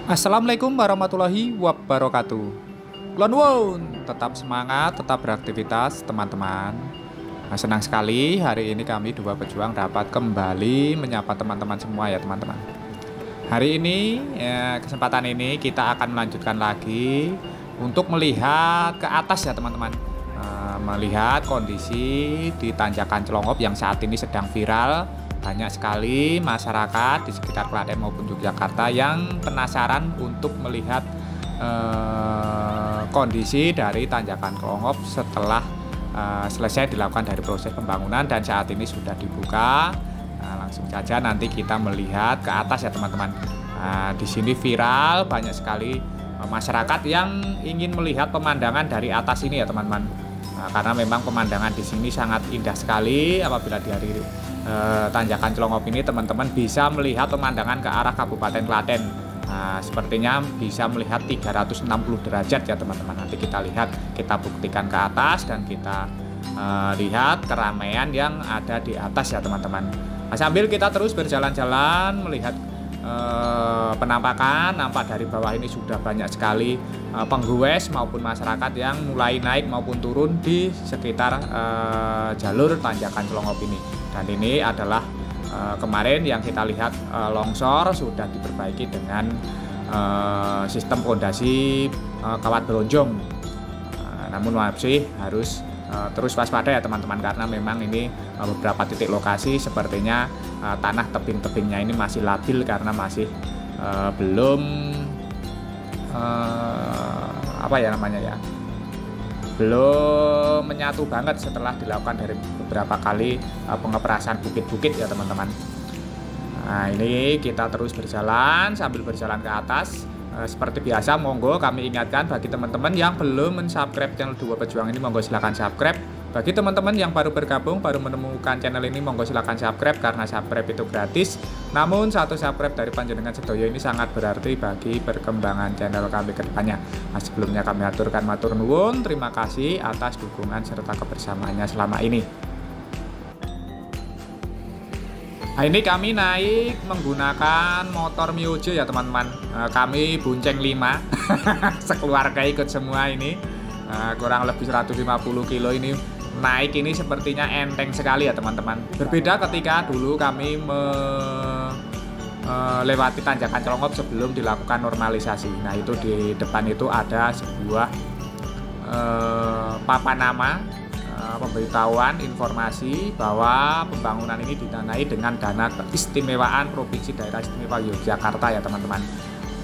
Assalamualaikum warahmatullahi wabarakatuh. Lone Won, tetap semangat, tetap beraktivitas teman-teman. Senang sekali hari ini kami dua pejuang dapat kembali menyapa teman-teman semua ya teman-teman. Hari ini, kesempatan ini kita akan melanjutkan lagi untuk melihat ke atas ya teman-teman. Melihat kondisi di Tanjakan Celongop yang saat ini sedang viral. Banyak sekali masyarakat di sekitar Klaten maupun Yogyakarta yang penasaran untuk melihat kondisi dari Tanjakan Celongop setelah selesai dilakukan dari proses pembangunan dan saat ini sudah dibuka. Langsung saja nanti kita melihat ke atas ya teman-teman. Di sini viral, banyak sekali masyarakat yang ingin melihat pemandangan dari atas ini ya teman-teman. Karena memang pemandangan di sini sangat indah sekali. Apabila di hari Tanjakan Celongop ini teman-teman bisa melihat pemandangan ke arah Kabupaten Klaten. Sepertinya bisa melihat 360 derajat ya teman-teman. Nanti kita lihat, kita buktikan ke atas dan kita lihat keramaian yang ada di atas ya teman-teman. Sambil kita terus berjalan-jalan melihat penampakan, nampak dari bawah ini sudah banyak sekali penggoes maupun masyarakat yang mulai naik maupun turun di sekitar jalur Tanjakan Celongop ini. Dan ini adalah kemarin yang kita lihat longsor sudah diperbaiki dengan sistem pondasi kawat bronjong. Namun masih harus terus waspada ya teman-teman, karena memang ini beberapa titik lokasi sepertinya tanah tebing-tebingnya ini masih labil karena masih belum belum menyatu banget setelah dilakukan dari beberapa kali pengeperasan bukit-bukit ya teman-teman. Nah, ini kita terus berjalan sambil berjalan ke atas. Seperti biasa, monggo kami ingatkan bagi teman-teman yang belum mensubscribe channel Dua Pejuang ini, monggo silahkan subscribe. Bagi teman-teman yang baru bergabung, baru menemukan channel ini, monggo silahkan subscribe karena subscribe itu gratis. Namun satu subscribe dari panjenengan sedoyo ini sangat berarti bagi perkembangan channel kami ke depannya. Sebelumnya kami aturkan matur nuwun, terima kasih atas dukungan serta kebersamaannya selama ini. Ini kami naik menggunakan motor Miojo ya teman-teman. Kami bonceng 5 sekeluarga ikut semua ini. Kurang lebih 150 kilo ini naik, ini sepertinya enteng sekali ya teman-teman. Berbeda ketika dulu kami melewati Tanjakan Celongop sebelum dilakukan normalisasi. Nah, itu di depan itu ada sebuah papan nama, pemberitahuan informasi bahwa pembangunan ini didanai dengan dana keistimewaan Provinsi Daerah Istimewa Yogyakarta ya teman-teman.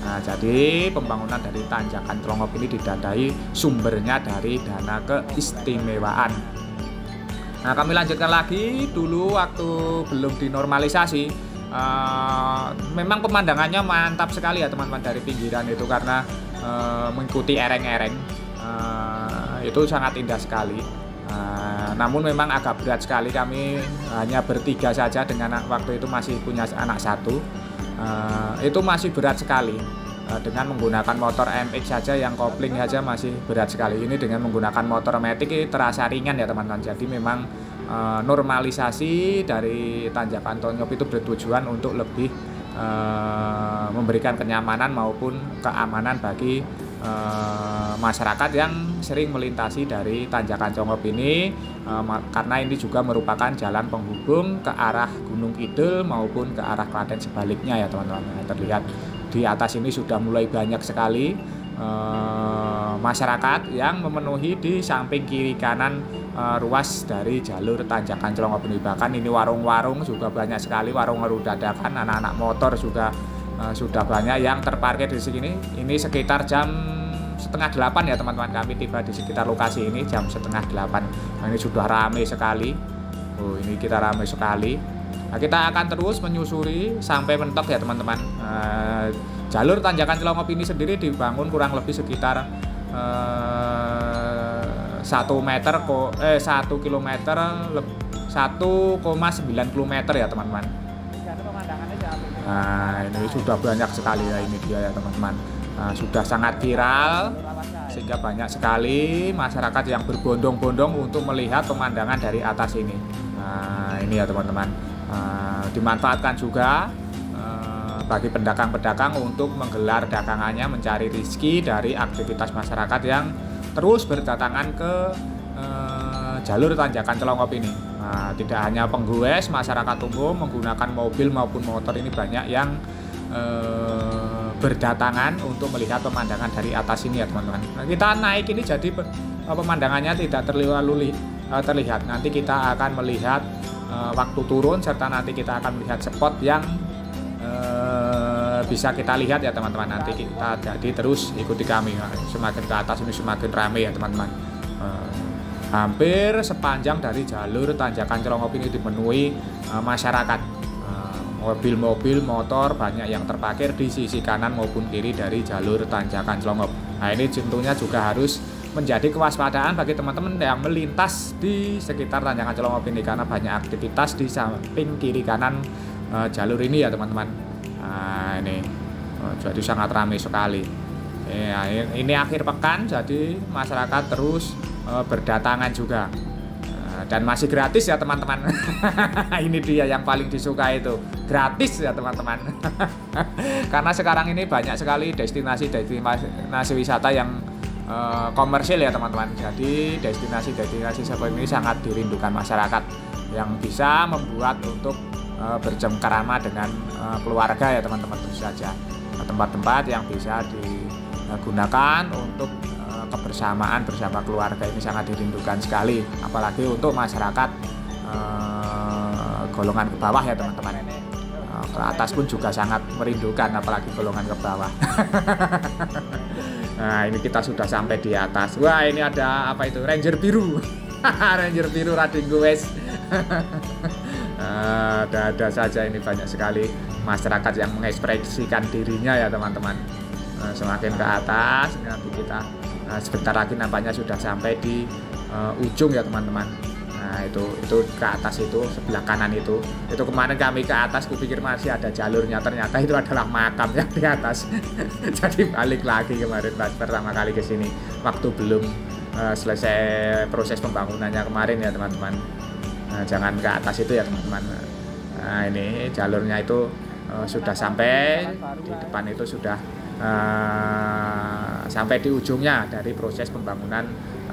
Nah, jadi pembangunan dari Tanjakan Celongop ini didanai sumbernya dari dana keistimewaan. Nah, kami lanjutkan lagi. Dulu waktu belum dinormalisasi, memang pemandangannya mantap sekali ya teman-teman dari pinggiran itu, karena mengikuti ereng-ereng itu sangat indah sekali. Namun memang agak berat sekali, kami hanya bertiga saja dengan waktu itu masih punya anak satu. Itu masih berat sekali. Dengan menggunakan motor MX saja yang kopling saja masih berat sekali. Ini dengan menggunakan motor matic terasa ringan ya teman-teman. Jadi memang normalisasi dari Tanjakan Celongop itu bertujuan untuk lebih memberikan kenyamanan maupun keamanan bagi masyarakat yang sering melintasi dari Tanjakan Celongop ini, karena ini juga merupakan jalan penghubung ke arah Gunung Kidul maupun ke arah Klaten sebaliknya ya teman-teman. Terlihat di atas ini sudah mulai banyak sekali masyarakat yang memenuhi di samping kiri kanan ruas dari jalur Tanjakan Celongop ini. Bahkan ini warung-warung juga banyak sekali, warung dadakan, anak-anak motor juga sudah banyak yang terparkir di sini. Ini sekitar jam 7:30 ya teman-teman, kami tiba di sekitar lokasi ini jam 7:30. Nah, ini sudah ramai sekali. Ini kita ramai sekali. Nah, kita akan terus menyusuri sampai mentok ya teman-teman. Jalur Tanjakan Celongop ini sendiri dibangun kurang lebih sekitar 1 kilometer 1,9 km ya teman-teman. Nah, ini sudah banyak sekali ya, ini dia ya teman-teman. Sudah sangat viral sehingga banyak sekali masyarakat yang berbondong-bondong untuk melihat pemandangan dari atas ini. Ini ya teman-teman, dimanfaatkan juga bagi pedagang-pedagang untuk menggelar dagangannya, mencari rezeki dari aktivitas masyarakat yang terus berdatangan ke jalur tanjakan Celongop ini. Nah, tidak hanya penggoes, masyarakat umum menggunakan mobil maupun motor ini banyak yang berdatangan untuk melihat pemandangan dari atas ini ya teman-teman. Nah, kita naik ini jadi pemandangannya tidak terlihat. Nanti kita akan melihat waktu turun, serta nanti kita akan melihat spot yang bisa kita lihat ya teman-teman. Nanti kita jadi terus ikuti kami. Semakin ke atas ini semakin ramai ya teman-teman. Hampir sepanjang dari jalur tanjakan Celongop ini dipenuhi masyarakat. Mobil-mobil, motor banyak yang terparkir di sisi kanan maupun kiri dari jalur tanjakan Celongop. Nah, ini tentunya juga harus menjadi kewaspadaan bagi teman-teman yang melintas di sekitar tanjakan Celongop ini, karena banyak aktivitas di samping kiri kanan jalur ini ya teman-teman. Nah, ini jadi sangat ramai sekali. Ini akhir pekan, jadi masyarakat terus berdatangan juga. Dan masih gratis ya teman-teman. Ini dia yang paling disuka, itu gratis ya teman-teman. Karena sekarang ini banyak sekali destinasi wisata yang komersil ya teman-teman. Jadi destinasi seperti ini sangat dirindukan masyarakat, yang bisa membuat untuk bercengkerama dengan keluarga ya teman-teman. Tentu saja tempat-tempat yang bisa digunakan untuk kebersamaan bersama keluarga ini sangat dirindukan sekali, apalagi untuk masyarakat golongan ke bawah ya teman-teman. Ke atas pun juga sangat merindukan, apalagi golongan ke bawah. Nah, ini kita sudah sampai di atas. Wah, ini ada apa itu? Ranger biru. Ranger biru Rading Goes. Ada saja, ini banyak sekali masyarakat yang mengekspresikan dirinya ya teman-teman. Semakin ke atas, nanti kita sebentar lagi nampaknya sudah sampai di ujung ya teman-teman. Nah, itu ke atas, itu sebelah kanan itu kemarin kami ke atas kupikir masih ada jalurnya, ternyata itu adalah makam yang di atas. Jadi balik lagi kemarin pertama kali ke sini waktu belum selesai proses pembangunannya kemarin ya teman-teman. Nah, jangan ke atas itu ya teman-teman. Nah, ini jalurnya itu sudah sampai di depan, itu sudah sampai di ujungnya dari proses pembangunan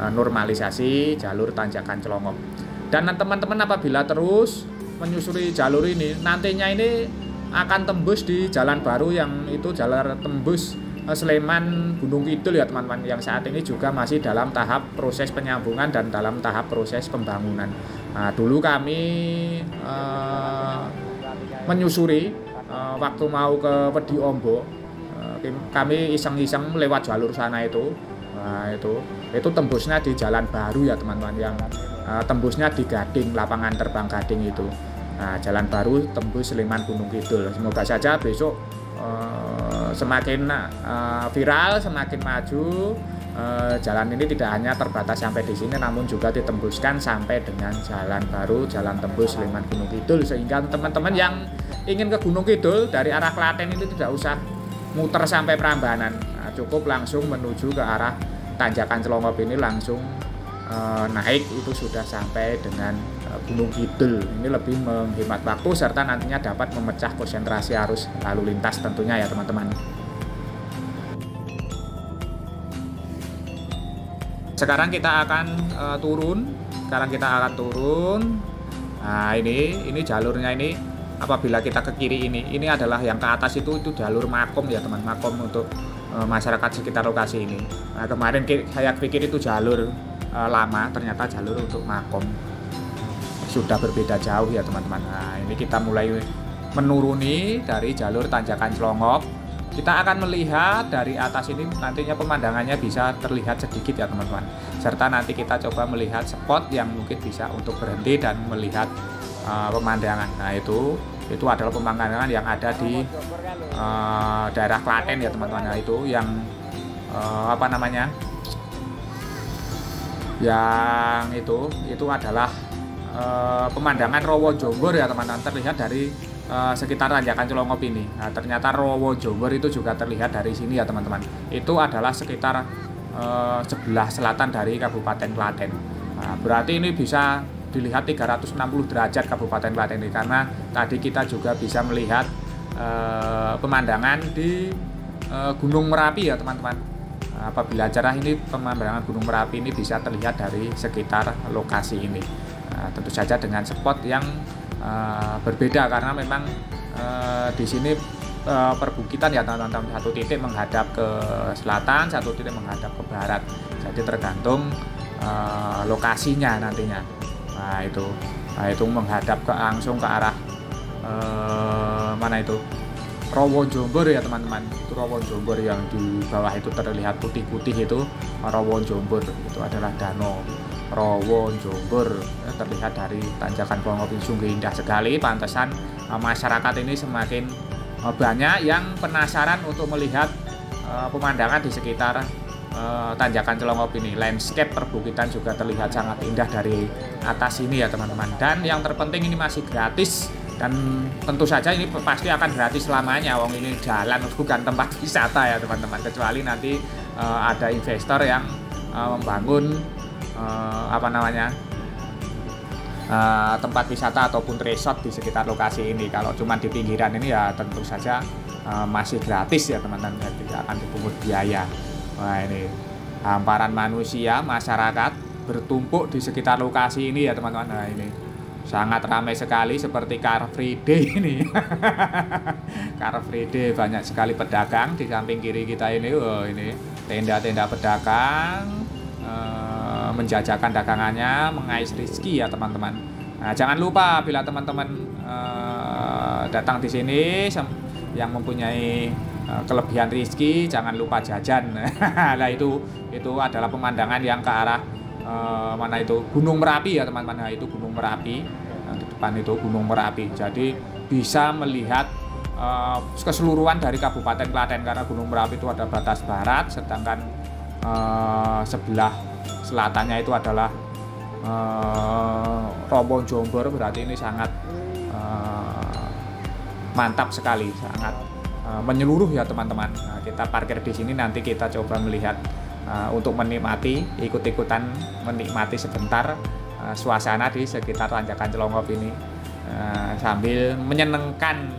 normalisasi jalur tanjakan Celongop. Dan teman-teman apabila terus menyusuri jalur ini, nantinya ini akan tembus di jalan baru, yang itu jalan tembus Sleman Gunung Kidul ya teman-teman, yang saat ini juga masih dalam tahap proses penyambungan dan dalam tahap proses pembangunan. Nah, dulu kami menyusuri waktu mau ke Wedi Ombo, kami iseng-iseng lewat jalur sana itu. Nah, itu tembusnya di jalan baru ya teman-teman, yang tembusnya di Gading, lapangan terbang Gading itu. Nah, jalan baru tembus Sleman Gunung Kidul. Semoga saja besok semakin viral, semakin maju. Jalan ini tidak hanya terbatas sampai di sini, namun juga ditembuskan sampai dengan jalan baru, jalan tembus Sleman Gunung Kidul, sehingga teman-teman yang ingin ke Gunung Kidul dari arah Klaten ini tidak usah muter sampai Prambanan. Nah, cukup langsung menuju ke arah tanjakan Celongop ini, langsung naik itu sudah sampai dengan Gunung Kidul. Ini lebih menghemat waktu serta nantinya dapat memecah konsentrasi arus lalu lintas tentunya ya teman-teman. Sekarang kita akan turun. Nah, ini jalurnya ini. Apabila kita ke kiri ini adalah yang ke atas itu jalur makom ya teman, makom untuk masyarakat sekitar lokasi ini. Nah, kemarin saya pikir itu jalur lama, ternyata jalur untuk makom. Sudah berbeda jauh ya teman-teman. Nah, ini kita mulai menuruni dari jalur tanjakan Celongop. Kita akan melihat dari atas ini, nantinya pemandangannya bisa terlihat sedikit ya teman-teman. Serta nanti kita coba melihat spot yang mungkin bisa untuk berhenti dan melihat pemandangan. Nah, itu adalah pemandangan yang ada di daerah Klaten ya teman-teman. Nah, itu yang yang itu adalah pemandangan Rowo Jombor ya teman-teman, terlihat dari sekitar tanjakan Celongop ini. Nah, ternyata Rowo Jombor itu juga terlihat dari sini ya teman-teman. Itu adalah sekitar sebelah selatan dari Kabupaten Klaten. Nah, berarti ini bisa dilihat 360 derajat Kabupaten Klaten ini, karena tadi kita juga bisa melihat pemandangan di Gunung Merapi ya teman-teman. Apabila cerah ini pemandangan Gunung Merapi ini bisa terlihat dari sekitar lokasi ini. Tentu saja dengan spot yang berbeda karena memang di sini perbukitan ya teman-teman, satu titik menghadap ke selatan, satu titik menghadap ke barat. Jadi tergantung lokasinya nantinya. Nah itu menghadap langsung ke arah mana itu? Rowo Jombor ya teman-teman. Itu Rowo Jombor yang di bawah itu terlihat putih-putih itu Rowo Jombor. Itu adalah Danau Rowo Jombor. Terlihat dari tanjakan Kolongop ini sungguh indah sekali. Pantesan masyarakat ini semakin banyak yang penasaran untuk melihat pemandangan di sekitar tanjakan Celongop ini. Landscape perbukitan juga terlihat sangat indah dari atas ini ya teman-teman. Dan yang terpenting ini masih gratis. Dan tentu saja ini pasti akan gratis selamanya. Wong ini jalan bukan tempat wisata ya teman-teman. Kecuali nanti ada investor yang membangun tempat wisata ataupun resort di sekitar lokasi ini. Kalau cuma di pinggiran ini ya tentu saja masih gratis ya teman-teman, tidak akan dipungut biaya. Nah ini hamparan manusia, masyarakat bertumpuk di sekitar lokasi ini ya teman-teman. Nah ini sangat ramai sekali seperti Car Free Day ini. Car Free Day, banyak sekali pedagang di samping kiri kita ini. Ini tenda-tenda pedagang menjajakan dagangannya, mengais rezeki ya teman-teman. Nah, jangan lupa bila teman-teman datang di sini yang mempunyai kelebihan rezeki, jangan lupa jajan. Nah itu adalah pemandangan yang ke arah mana itu Gunung Merapi ya teman-teman. Nah itu Gunung Merapi, nah, di depan itu Gunung Merapi. Jadi bisa melihat keseluruhan dari Kabupaten Klaten karena Gunung Merapi itu ada batas barat, sedangkan sebelah selatannya itu adalah Rowo Jombor. Berarti ini sangat mantap sekali, sangat menyeluruh ya teman-teman. Nah, kita parkir di sini, nanti kita coba melihat untuk menikmati, ikut-ikutan menikmati sebentar suasana di sekitar tanjakan Celongop ini sambil menyenangkan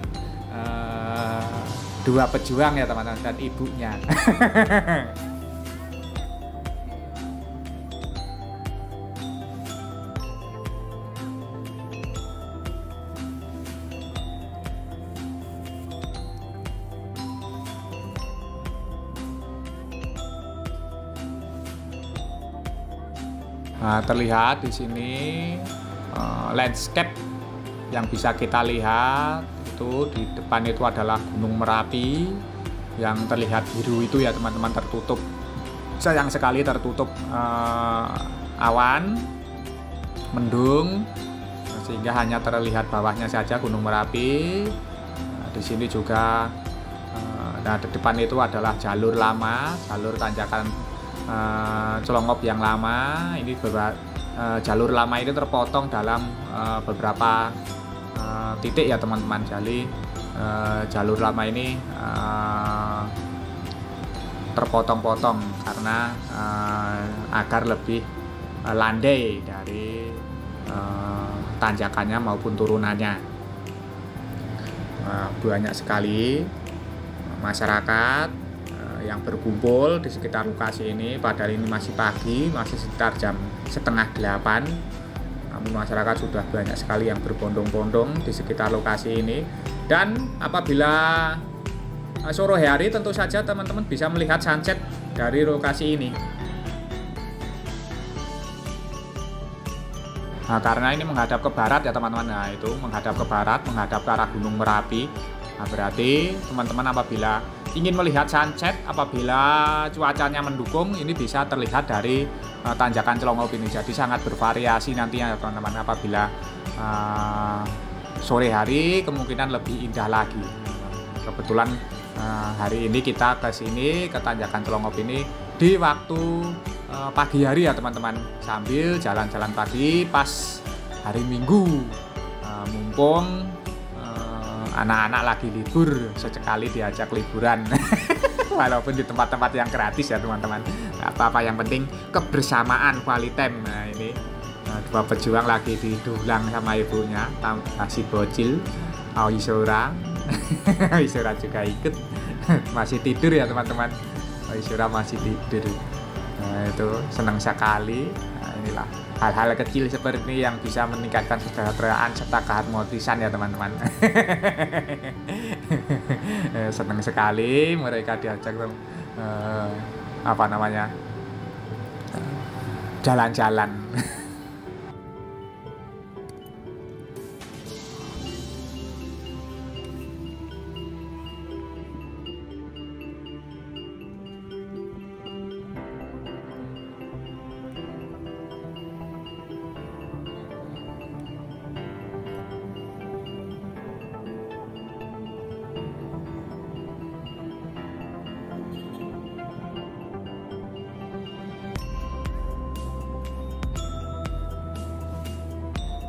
dua pejuang ya teman-teman dan ibunya. Nah, terlihat di sini landscape yang bisa kita lihat itu di depan itu adalah Gunung Merapi yang terlihat biru itu ya teman-teman, tertutup, sayang sekali tertutup awan mendung sehingga hanya terlihat bawahnya saja Gunung Merapi. Nah, di sini juga nah di depan itu adalah jalur lama, jalur tanjakan Celongop yang lama. Ini jalur lama ini terpotong dalam beberapa titik ya teman-teman. Jadi jalur lama ini terpotong-potong karena agar lebih landai dari tanjakannya maupun turunannya. Banyak sekali masyarakat yang berkumpul di sekitar lokasi ini. Padahal ini masih pagi, masih sekitar jam 7:30, namun masyarakat sudah banyak sekali yang berbondong-bondong di sekitar lokasi ini. Dan apabila sore hari tentu saja teman-teman bisa melihat sunset dari lokasi ini. Nah, karena ini menghadap ke barat ya teman-teman. Nah itu menghadap ke barat, menghadap ke arah Gunung Merapi. Nah, berarti teman-teman apabila ingin melihat sunset, apabila cuacanya mendukung, ini bisa terlihat dari tanjakan Celongop ini. Jadi sangat bervariasi nantinya teman-teman. Apabila sore hari kemungkinan lebih indah lagi. Kebetulan hari ini kita ke sini, ke tanjakan Celongop ini di waktu pagi hari ya teman-teman, sambil jalan-jalan pagi pas hari Minggu, mumpung anak-anak lagi libur, sesekali diajak liburan. Walaupun di tempat-tempat yang gratis ya teman-teman, nggak apa-apa, yang penting kebersamaan, quality time. Nah ini dua pejuang lagi didulang sama ibunya, si bocil Awi Sora. Isura juga ikut. Masih tidur ya teman-teman. Isura masih tidur. Nah, itu senang sekali. Nah, inilah hal-hal kecil seperti ini yang bisa meningkatkan kesejahteraan serta keharmonisan ya teman-teman. Senang sekali mereka diajak jalan-jalan.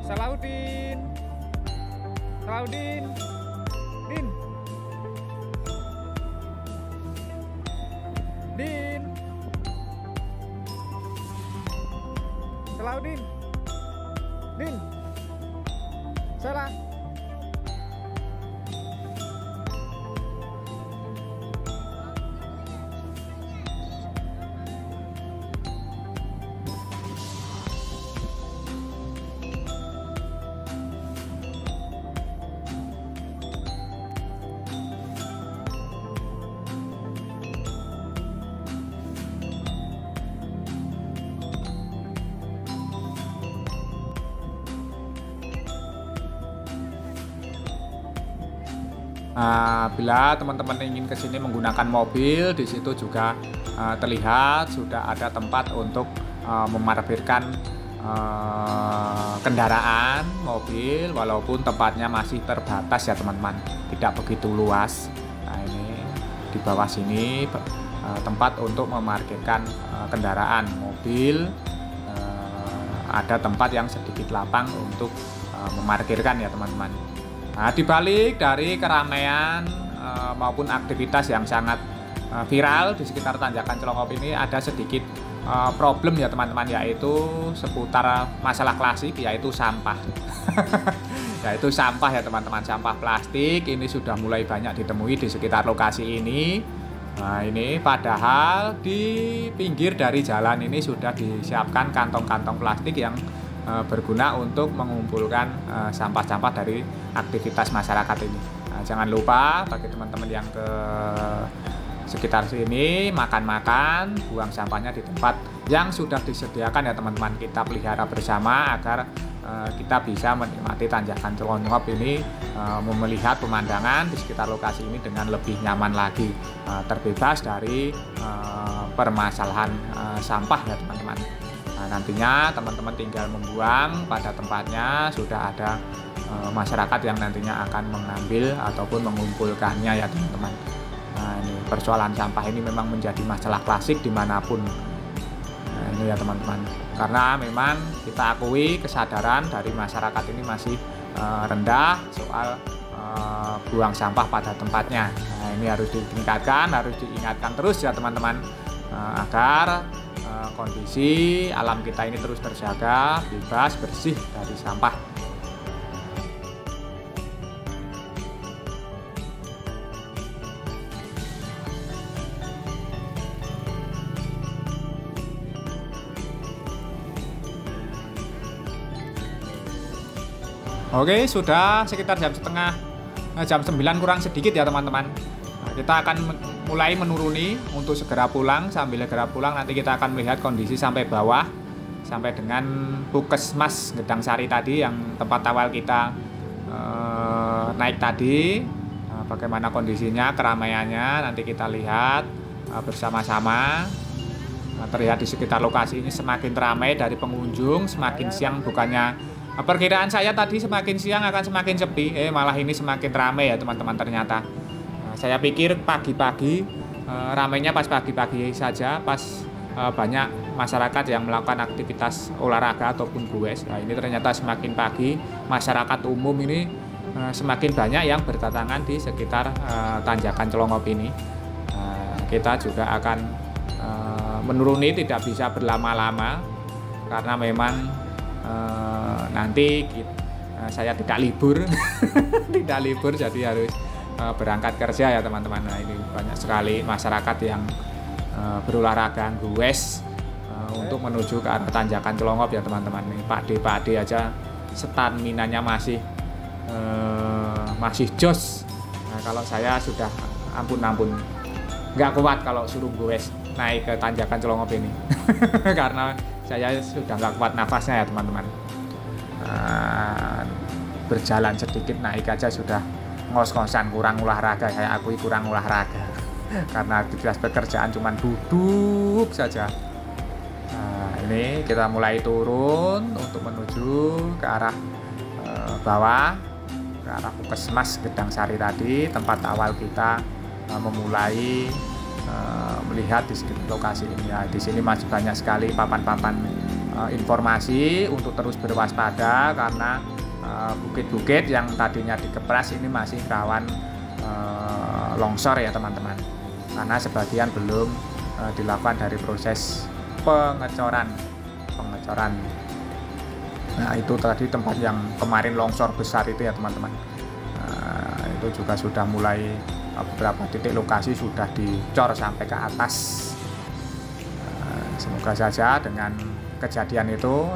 Salahuddin, Salahuddin, Din, Din, Salahuddin, Din, Salah. Bila teman-teman ingin ke sini menggunakan mobil, di situ juga terlihat sudah ada tempat untuk memarkirkan kendaraan mobil, walaupun tempatnya masih terbatas ya teman-teman, tidak begitu luas. Nah, ini di bawah sini tempat untuk memarkirkan kendaraan mobil, ada tempat yang sedikit lapang untuk memarkirkan ya teman-teman. Nah, dibalik dari keramaian maupun aktivitas yang sangat viral di sekitar Tanjakan Celongkop ini, ada sedikit problem ya teman-teman, yaitu seputar masalah klasik, yaitu sampah. Yaitu sampah ya teman-teman, sampah plastik ini sudah mulai banyak ditemui di sekitar lokasi ini. Nah, ini padahal di pinggir dari jalan ini sudah disiapkan kantong-kantong plastik yang berguna untuk mengumpulkan sampah-sampah dari aktivitas masyarakat ini. Nah, jangan lupa bagi teman-teman yang ke sekitar sini makan-makan, buang sampahnya di tempat yang sudah disediakan ya teman-teman. Kita pelihara bersama agar kita bisa menikmati Tanjakan Celongkop ini, melihat pemandangan di sekitar lokasi ini dengan lebih nyaman lagi, terbebas dari permasalahan sampah ya teman-teman. Nah, nantinya teman-teman tinggal membuang pada tempatnya, sudah ada masyarakat yang nantinya akan mengambil ataupun mengumpulkannya ya teman-teman. Nah, ini persoalan sampah ini memang menjadi masalah klasik dimanapun. Nah, ini ya teman-teman, karena memang kita akui kesadaran dari masyarakat ini masih rendah soal buang sampah pada tempatnya. Nah, ini harus ditingkatkan, harus diingatkan terus ya teman-teman, agar kondisi alam kita ini terus terjaga, bebas, bersih dari sampah. Oke, sudah sekitar jam 9 kurang sedikit ya teman-teman. Nah, kita akan mulai menuruni untuk segera pulang. Sambil segera pulang nanti kita akan melihat kondisi sampai bawah, sampai dengan Puskesmas Gedang Sari tadi yang tempat awal kita naik tadi. Nah, bagaimana kondisinya, keramaiannya nanti kita lihat bersama-sama. Nah, terlihat di sekitar lokasi ini semakin ramai dari pengunjung, semakin siang bukannya. Perkiraan saya tadi semakin siang akan semakin sepi, malah ini semakin ramai ya teman-teman ternyata. Nah, saya pikir pagi-pagi ramainya pas pagi-pagi saja, pas banyak masyarakat yang melakukan aktivitas olahraga ataupun goes. Nah, ini ternyata semakin pagi masyarakat umum ini semakin banyak yang berdatangan di sekitar Tanjakan Celongkop ini. Kita juga akan menuruni, tidak bisa berlama-lama karena memang nanti saya tidak libur tidak libur, jadi harus berangkat kerja ya teman-teman. Nah, ini banyak sekali masyarakat yang berolahraga goes untuk menuju ke arah tanjakan Celongop ya teman-teman. Ini Pak D aja staminanya masih jos. Nah, kalau saya sudah ampun nggak kuat kalau suruh goes naik ke tanjakan Celongop ini karena saya sudah nggak kuat nafasnya ya teman-teman. Berjalan sedikit naik aja sudah ngos-ngosan, kurang olahraga. Saya akui kurang olahraga karena aktivitas pekerjaan cuma duduk saja. Ini kita mulai turun untuk menuju ke arah bawah, ke arah Puskesmas Gedang Sari tadi, tempat awal kita memulai melihat di sekitar lokasi ini. Ya, di sini masih banyak sekali papan-papan informasi untuk terus berwaspada karena bukit-bukit yang tadinya dikepras ini masih rawan longsor ya teman-teman, karena sebagian belum dilakukan dari proses pengecoran. Nah, itu tadi tempat yang kemarin longsor besar itu ya teman-teman. Itu juga sudah mulai beberapa titik lokasi sudah dicor sampai ke atas. Semoga saja dengan kejadian itu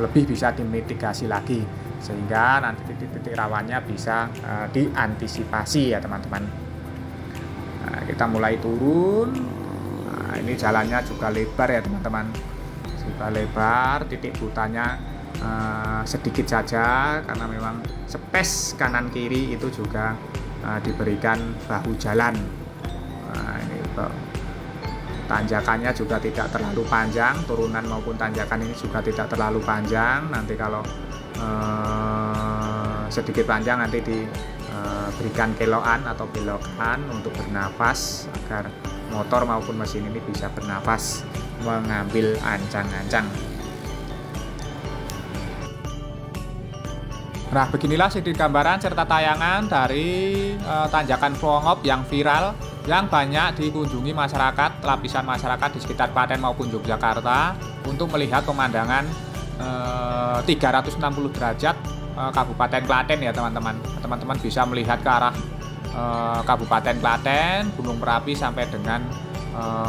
lebih bisa dimitigasi lagi sehingga nanti titik-titik rawannya bisa diantisipasi ya teman-teman. Nah, kita mulai turun. Nah, ini jalannya juga lebar ya teman-teman, juga lebar, titik butanya sedikit saja karena memang space kanan kiri itu juga diberikan bahu jalan. Nah, ini tanjakannya juga tidak terlalu panjang, turunan maupun tanjakan ini juga tidak terlalu panjang. Nanti kalau sedikit panjang nanti diberikan kelokan atau belokan untuk bernafas agar motor maupun mesin ini bisa bernafas mengambil ancang-ancang. Nah, beginilah sedikit gambaran serta tayangan dari tanjakan Celongop yang viral, yang banyak dikunjungi masyarakat, lapisan masyarakat di sekitar Klaten maupun Yogyakarta untuk melihat pemandangan 360 derajat Kabupaten Klaten ya teman-teman. Teman-teman bisa melihat ke arah Kabupaten Klaten, Gunung Merapi sampai dengan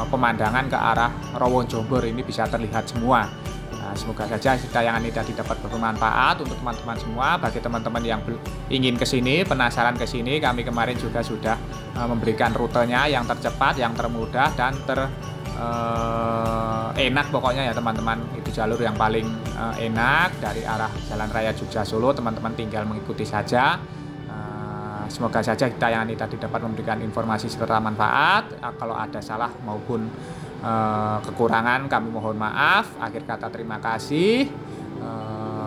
pemandangan ke arah Rowojombor ini bisa terlihat semua. Nah, semoga saja tayangan ini tadi dapat bermanfaat untuk teman-teman semua. Bagi teman-teman yang ingin ke sini, penasaran ke sini, kami kemarin juga sudah memberikan rutenya yang tercepat, yang termudah dan enak pokoknya ya teman-teman. Itu jalur yang paling enak dari arah Jalan Raya Jogja Solo. Teman-teman tinggal mengikuti saja. Semoga saja tayangan ini tadi dapat memberikan informasi serta manfaat. Kalau ada salah maupun kekurangan kami mohon maaf. Akhir kata terima kasih.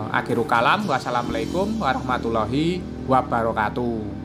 Akhirul kalam, wassalamualaikum warahmatullahi wabarakatuh.